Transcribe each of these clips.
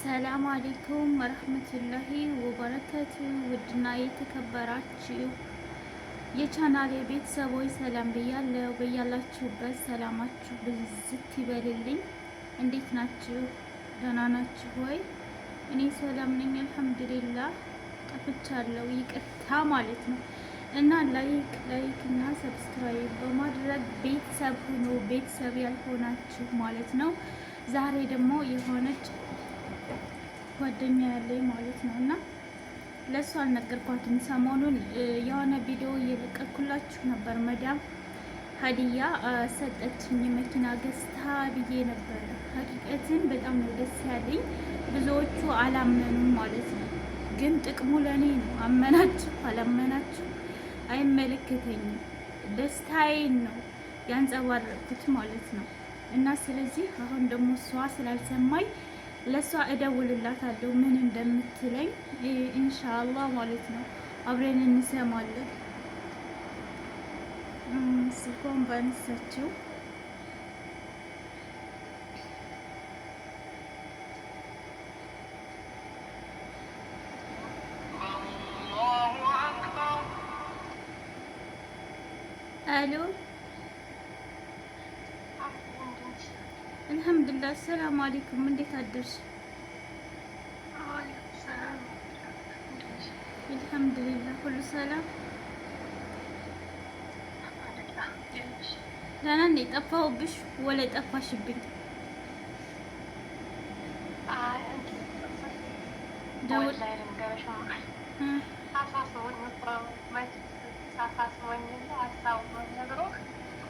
ሰላም አለይኩም ወረህመቱላሂ ወበረካቱ። ውድና የተከበራችሁ የቻናሌ ቤተሰቦች ሰላም ብያለሁ። በያላችሁበት ሰላማችሁ ብዝት ይበልልኝ። እንዴት ናችሁ? ደህና ናችሁ ወይ? እኔ ሰላም ነኝ አልሐምዱሊላህ። ጠፍቻለሁ፣ ይቅርታ ማለት ነው። እና ላይክ እና ሰብስክራይብ በማድረግ ቤተሰብ ሁኑ፣ ቤተሰብ ያልሆናችሁ ማለት ነው። ዛሬ ደግሞ የሆነች ጓደኛ ያለኝ ማለት ነው እና ለእሱ አልነገርኳትም። ሰሞኑን የሆነ ቪዲዮ እየለቀኩላችሁ ነበር። መዳም ሀዲያ ሰጠችኝ መኪና ገዝታ ብዬ ነበረ። ሀቂቀትን በጣም ነው ደስ ያለኝ። ብዙዎቹ አላመኑም ማለት ነው፣ ግን ጥቅሙ ለእኔ ነው። አመናችሁ አላመናችሁ አይመለከተኝም። ደስታዬን ነው ያንጸባረቅኩት ማለት ነው። እና ስለዚህ አሁን ደግሞ እሷ ስላልሰማኝ ለሷ እደውልላታለሁ ምን እንደምትለኝ ኢንሻአላህ ማለት ነው። አብረን እንሰማለን። ስልኳን ባነሳችው አሎ አልሐምዱሊላህ። ሰላም አለይኩም። እንዴት አደርሽ? አልሐምዱሊላህ ሁሉ ሰላም። ደህና ነኝ። ጠፋሁብሽ ወለ ጠፋሽብኝ?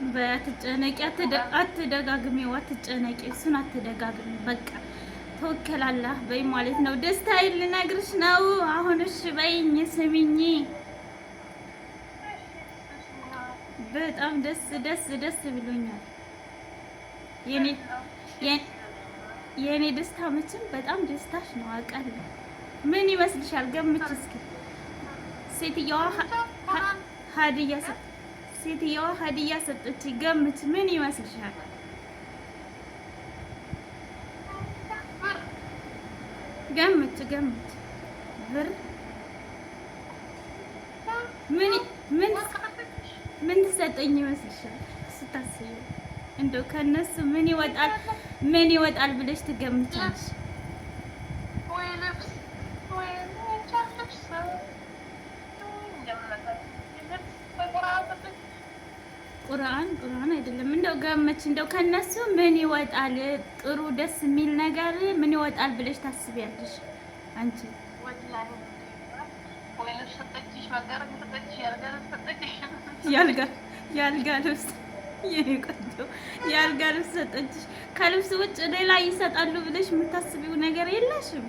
በአትጨነቂ፣ አትደጋግሚው፣ አትጨነቂ፣ እሱን አትደጋግሚ። በቃ ተወከላላህ በይ ማለት ነው። ደስታዬን ልነግርሽ ነው አሁን። እሺ በይኝ፣ ስሚኝ። በጣም ደስ ብሎኛል። የኔ ደስታ መቼም በጣም ደስታሽ ነው አውቃለሁ። ምን ይመስልሻል? ገምች እስኪ። ሴትየዋ ሀዲያ ሰጠች። ገምች፣ ምን ይመስልሻል? ገምች ብር ምን ትሰጠኝ ይመስልሻል? ስታስቢ እንደው ከነሱ ምን ይወጣል ብለሽ ትገምቻለሽ? ቁርአን አይደለም። እንደው ገመች፣ እንደው ከነሱ ምን ይወጣል? ጥሩ ደስ የሚል ነገር ምን ይወጣል ብለሽ ታስቢያለሽ አንቺ? ያልጋ ልብስ፣ የኔ ቆንጆ ያልጋ ልብስ ሰጠችሽ። ከልብስ ውጭ ሌላ ይሰጣሉ ብለሽ የምታስቢው ነገር የለሽም?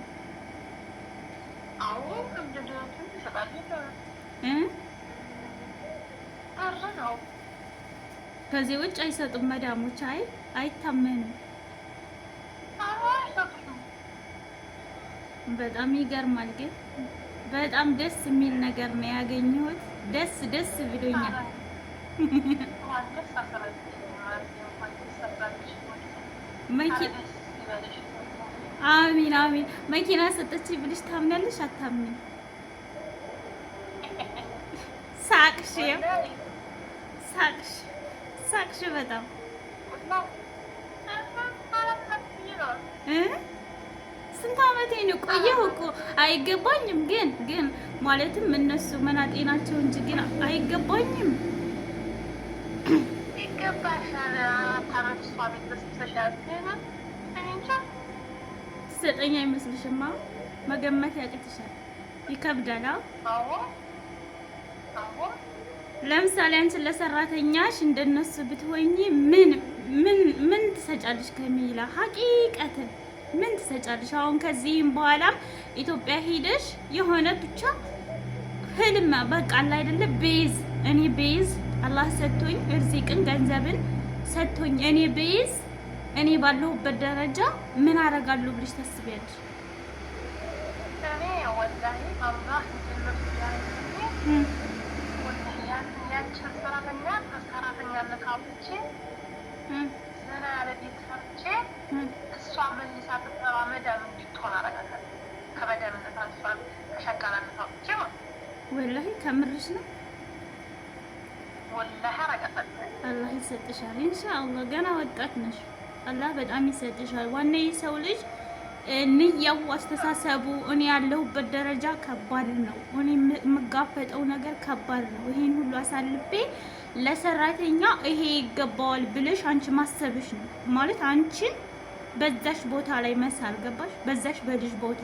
ከዚህ ውጭ አይሰጡም መዳሞች። አይታመኑም። በጣም ይገርማል። ግን በጣም ደስ የሚል ነገር ነው ያገኘሁት። ደስ ብሎኛል። አሚን። መኪና ሰጠች ብለሽ ታምናለሽ? አታምኝ። ሳቅሽ በጣም ስንት ዓመቴ ነው? ቆየሁ እኮ አይገባኝም። ግን ማለትም እነሱ መናጤ ናቸው እንጂ ግን አይገባኝም። ሰጠኝ አይመስልሽማ? መገመት ያቅትሻል፣ ይከብዳል። ለምሳሌ አንቺን ለሰራተኛሽ እንደነሱ ብትሆኚ ምን ትሰጫለሽ? ከሚላ ሀቂቀትን ምን ትሰጫለሽ? አሁን ከዚህም በኋላም ኢትዮጵያ ሄደሽ የሆነ ብቻ ህልም በቃ አለ አይደለ? ቤዝ አላህ ሰጥቶኝ እርዚቅን ገንዘብን ሰጥቶኝ እኔ ባለሁበት ደረጃ ምን አደርጋለሁ ብለሽ ታስቢያለሽ? እሷ መልሳ ብትጠራ መዳም እንድትሆን አደርጋለሁ። ወላሂ ከምርሽ ነው። አላህ ይሰጥሻል ኢንሻአላህ። ገና ወጣት ነሽ። አላህ በጣም ይሰጥሻል። ዋና የሰው ልጅ ንያው አስተሳሰቡ እኔ ያለሁበት ደረጃ ከባድ ነው። እኔ የምጋፈጠው ነገር ከባድ ነው። ይሄን ሁሉ አሳልፌ ለሰራተኛ ይሄ ይገባዋል ብለሽ አንቺ ማሰብሽ ነው ማለት አንቺን በዛሽ ቦታ ላይ መሳል ገባሽ? በዛሽ በልጅ ቦታ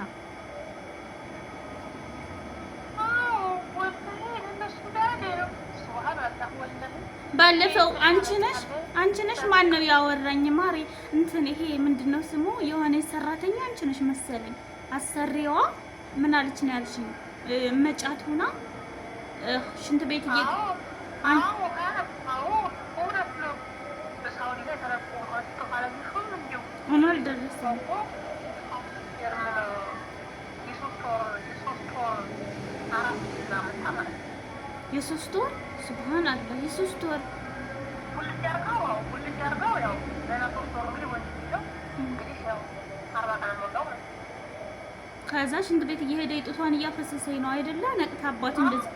ባለፈው አንቺ ነሽ ማን ነው ያወራኝ? ማሪ እንትን ይሄ ምንድነው ስሙ? የሆነ ሰራተኛ አንቺ ነሽ መሰለኝ። አሰሪዋ ምን አለች ነው ያልሽኝ? መጫት ሆና ሽንት ቤት ሆኖ አልደረሰም። የሶስት ወር ሱብሃን አላህ የሶስት ወር ከዛ ሽንት ቤት እየሄደ ጡቷን እያፈሰሰኝ ነው አይደለ? ነቅታ አባት እንደዚህ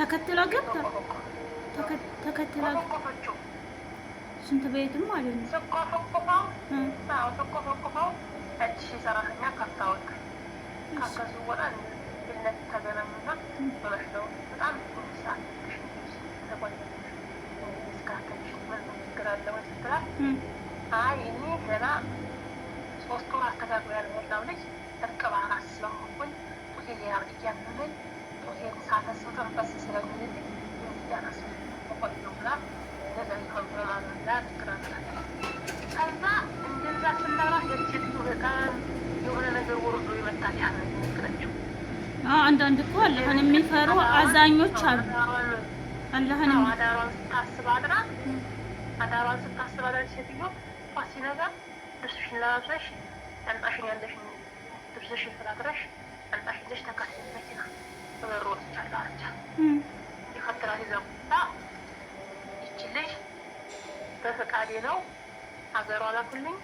ተከትላ ገብታ ተከትላ ሽንት ቤትም ማለት ነው። አንዳንድ እኮ አላህን የሚፈሩ አዛኞች አሉ። አላህን አዳሯን ስታስብ አድራ ሴትዮ ፋሲነጋ ልብስሽን ለባብሰሽ ሻንጣሽን ያለሽን ልብስሽን ስላድረሽ ሻንጣሽን ይዘሽ ተከትለሽ መኪና በበሩ ወጥቻለሁ አለቻ። የከተላት ይዛ ቁጣ ይቺ ልጅ በፈቃዴ ነው ሀገሯ ላኩልኝ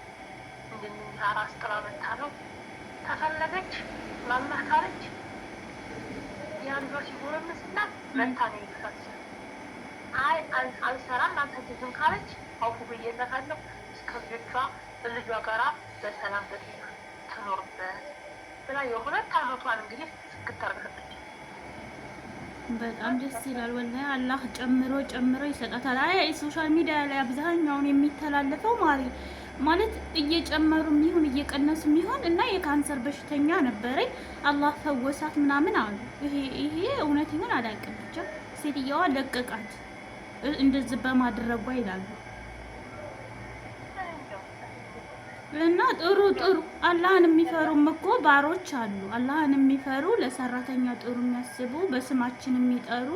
እንድንህ አራስ ጥላ መታ ነው ተፈለገች ላላህ ካለች ያንዶ ሲጎረምስላት መታ ነው ይፈሳል። አይ አልሰራም አንተ ዝም ካለች አውፉ ብዬላታለሁ እስከ ልጇ ጋራ በሰላም በጤና ትኖርበት ብላ የሁለት ዓመቷን እንግዲህ ስክታርገች። በጣም ደስ ይላል ወላሂ። አላህ ጨምሮ ይሰጣታል። አይ ሶሻል ሚዲያ ላይ አብዛኛውን የሚተላለፈው ማለት እየጨመሩም ይሁን እየቀነሱም ይሁን እና የካንሰር በሽተኛ ነበረኝ አላህ ፈወሳት ምናምን አሉ። ይሄ እውነት ይሁን አላውቅም፣ ብቻ ሴትየዋ ለቀቃት እንደዚህ በማድረጓ ይላሉ። እና ጥሩ አላህን የሚፈሩም እኮ ባሮች አሉ። አላህን የሚፈሩ ለሰራተኛ ጥሩ የሚያስቡ በስማችን የሚጠሩ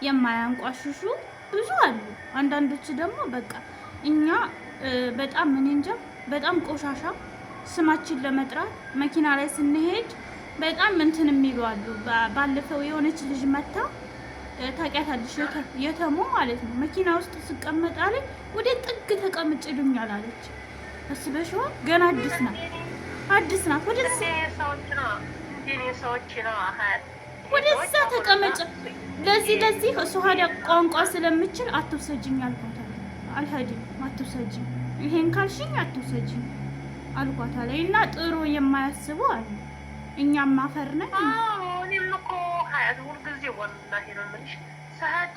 የማያንቋሽሹ ብዙ አሉ። አንዳንዶች ደግሞ በቃ እኛ በጣም ምን እንጃ በጣም ቆሻሻ ስማችን ለመጥራት መኪና ላይ ስንሄድ በጣም እንትን የሚሉ አሉ። ባለፈው የሆነች ልጅ መታ ታውቂያታለሽ? የተሞ ማለት ነው። መኪና ውስጥ ስቀመጥ አለኝ ወደ ጥግ ተቀምጭልኛል አለች። አስበሽዋል? ገና አዲስ ናት። ወደዛ ተቀመጭ። ለዚህ እሱ ሀዲያ ቋንቋ ስለምችል አትውሰጅኝ አልኳት። አልሄድም አትውሰጅኝ፣ ይሄን ካልሽኝ አትውሰጅኝ አልኳት ላይ እና ጥሩ የማያስቡ አሉ። እኛም ማፈር ነን። እኔም እኮ ሀያት ሁልጊዜ ወላሂ ነው የምልሽ ሰዓት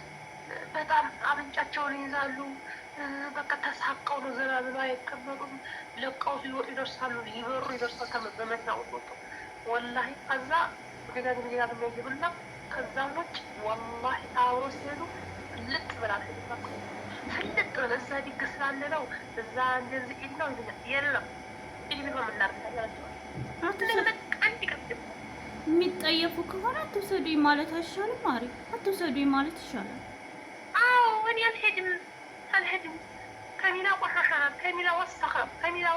በጣም አብንጫቸውን ይይዛሉ። በቃ ተሳቀው ነው ዘና ብለው አይቀመጡም። ለቀው ሲወጡ ይደርሳሉ፣ ይበሩ ይደርሳሉ። በመናው ወጡ ወላሂ ከዛ ደጋግ ደጋግ የሚያጅብና ከዛ ውጭ ወላሂ አብሮ ሲሄዱ ፍልጥ ብላል ፍልጥ ብለ እዛ ድግስ ስላለ ነው እዛ እንደዚህ ነው የለም ኢድሚ ነው የምናደርጋቸው። የሚጠየፉ ከሆነ አትውሰዱኝ ማለት አይሻልም? አሪፍ አትውሰዱኝ ማለት ይሻላል። አዎ እኔ አልሄድም አልሄድም ከሚና ቆሻሻ ናት ከሚና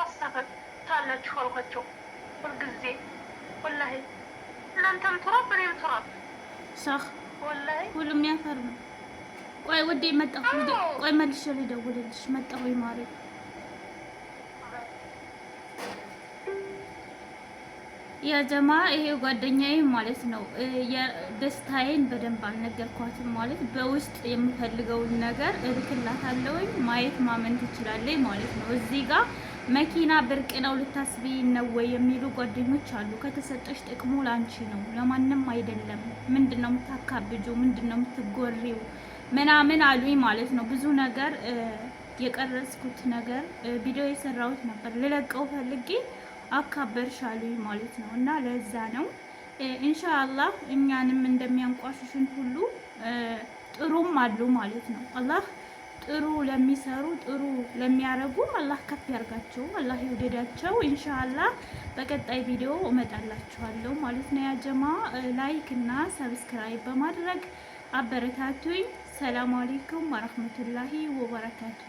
ወሰኸ ታላችሁ አልኳቸው ሁልጊዜ ወላሂ እናንተም ቱራብ እኔም ቱራብ صح ወላሂ ሁሉም ያፈር ነው። ቆይ ውዴ መጣሁ። ቆይ መልሼ ልደውልልሽ። መጣሁ ማሬ። ያ ጀማ ይሄ ጓደኛዬ ማለት ነው። ደስታዬን በደንብ አልነገርኳትም ማለት በውስጥ የምፈልገውን ነገር እልክላታለሁኝ። ማየት ማመን ትችላለች ማለት ነው። እዚህ ጋር መኪና ብርቅ ነው ልታስቢ ነው ወይ የሚሉ ጓደኞች አሉ። ከተሰጠሽ ጥቅሙ ላንቺ ነው ለማንም አይደለም። ምንድነው የምታካብጁ? ምንድነው የምትጎሪው? ምናምን አሉኝ ማለት ነው። ብዙ ነገር የቀረጽኩት ነገር ቪዲዮ የሰራሁት ነበር ልለቀው ፈልጌ አካበርሽ አሉኝ ማለት ነው። እና ለዛ ነው ኢንሻአላህ እኛንም እንደሚያንቋሽሹን ሁሉ ጥሩም አሉ ማለት ነው። አላህ ጥሩ ለሚሰሩ ጥሩ ለሚያረጉ አላህ ከፍ ያርጋቸው፣ አላህ ይወደዳቸው። ኢንሻአላህ በቀጣይ ቪዲዮ እመጣላችኋለሁ ማለት ነው። ያ ጀማ ላይክ እና ሰብስክራይብ በማድረግ አበረታቱኝ። ሰላም አለይኩም ወራህመቱላሂ ወበረካቱ።